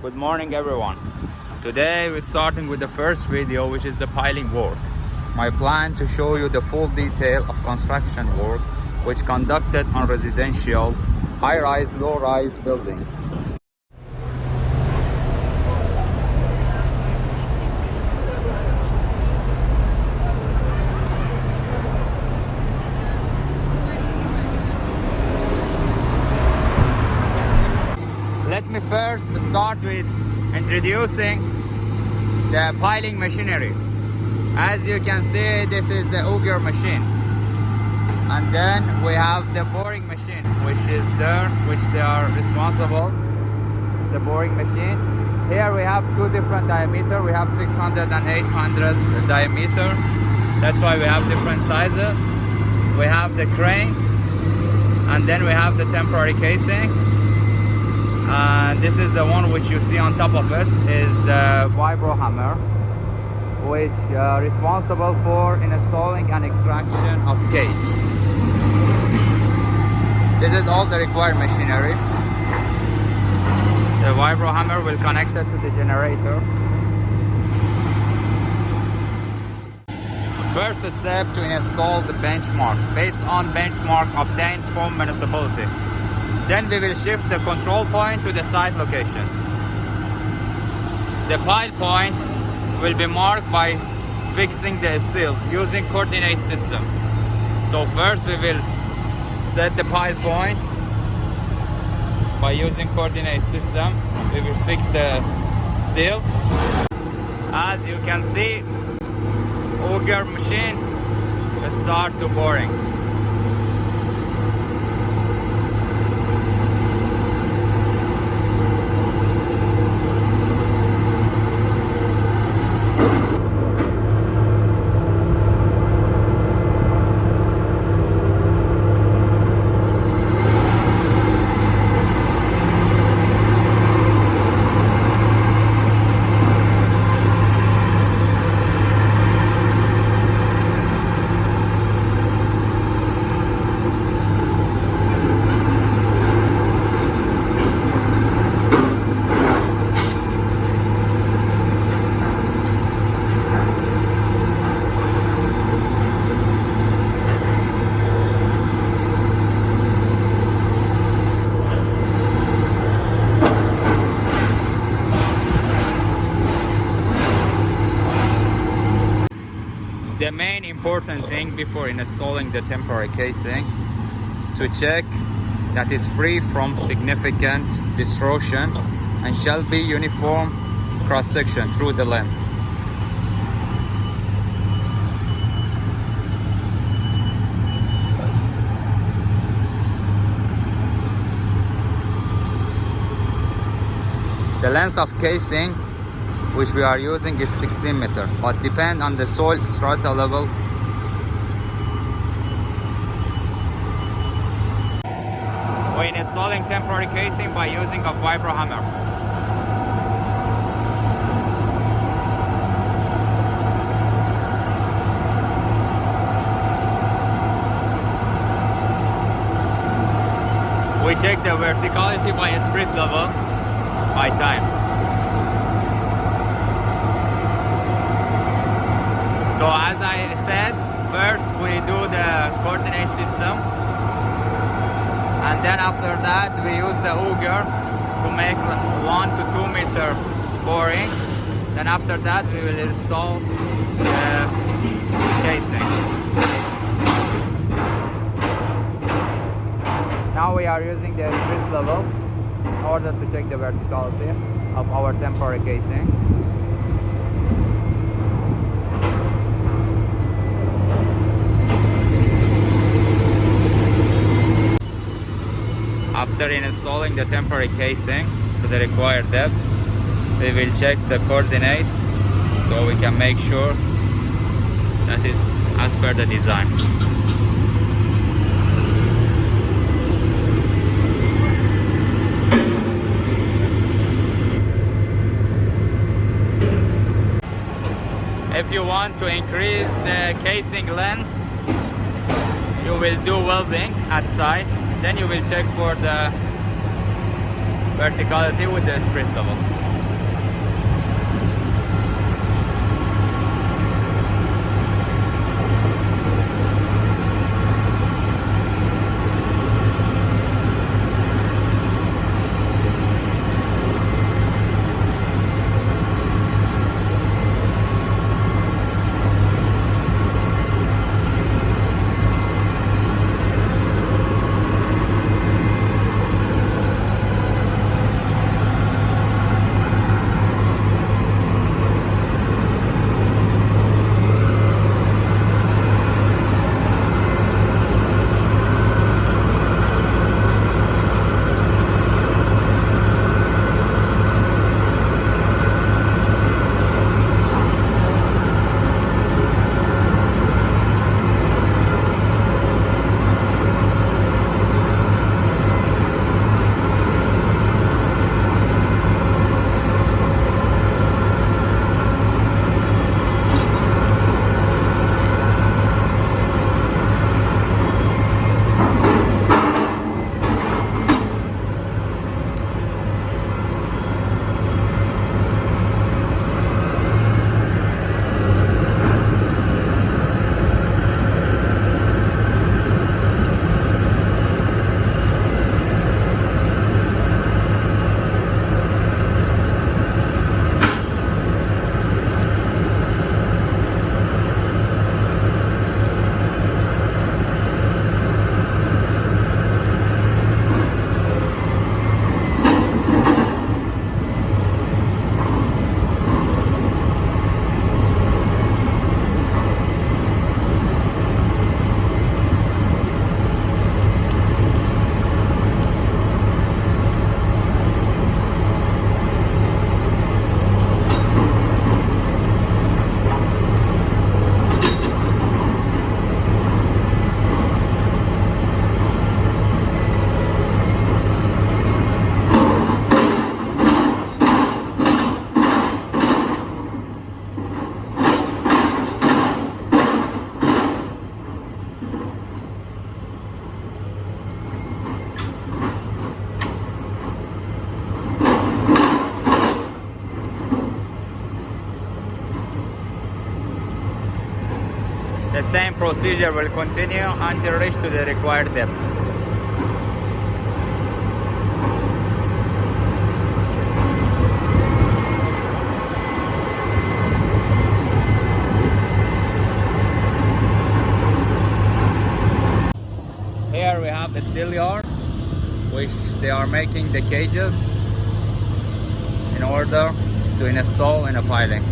Good morning everyone. Today we're starting with the first video, which is the piling work. My plan to show you the full detail of construction work which conducted on residential high-rise, low-rise building. Let me first start with introducing the piling machinery. As you can see, this is the AUGER machine. And then we have the boring machine, which is there, which they are responsible. The boring machine. Here we have two different diameter. We have 600 and 800 diameter. That's why we have different sizes. We have the crane, and then we have the temporary casing. And this is the one which you see on top of it is the VIBRO hammer, which responsible for installing and extraction of cage. This is all the required machinery. The VIBRO hammer will connect it to the generator. First step to install the benchmark based on benchmark obtained from municipality. Then we will shift the control point to the site location. The pile point will be marked by fixing the steel using coordinate system. So first we will set the pile point by using coordinate system. We will fix the steel. As you can see, AUGER machine will start to boring. The main important thing before installing the temporary casing to check that is free from significant distortion and shall be uniform cross section through the lens. The length of casing which we are using is 16 meters, but depend on the soil strata level. When installing temporary casing by using a VIBRO hammer. We check the verticality by spirit level by time. So as I said, first we do the coordinate system, and then after that we use the AUGER to make 1 to 2 meter boring. Then after that we will install the casing. Now we are using the spirit level in order to check the verticality of our temporary casing. After installing the temporary casing to the required depth, we will check the coordinate so we can make sure that is as per the design. If you want to increase the casing length, you will do welding at site. Then you will check for the verticality with the spirit level. same procedure will continue until reach to the required depth. Here we have a steel yard, which they are making the cages in order to install in a piling.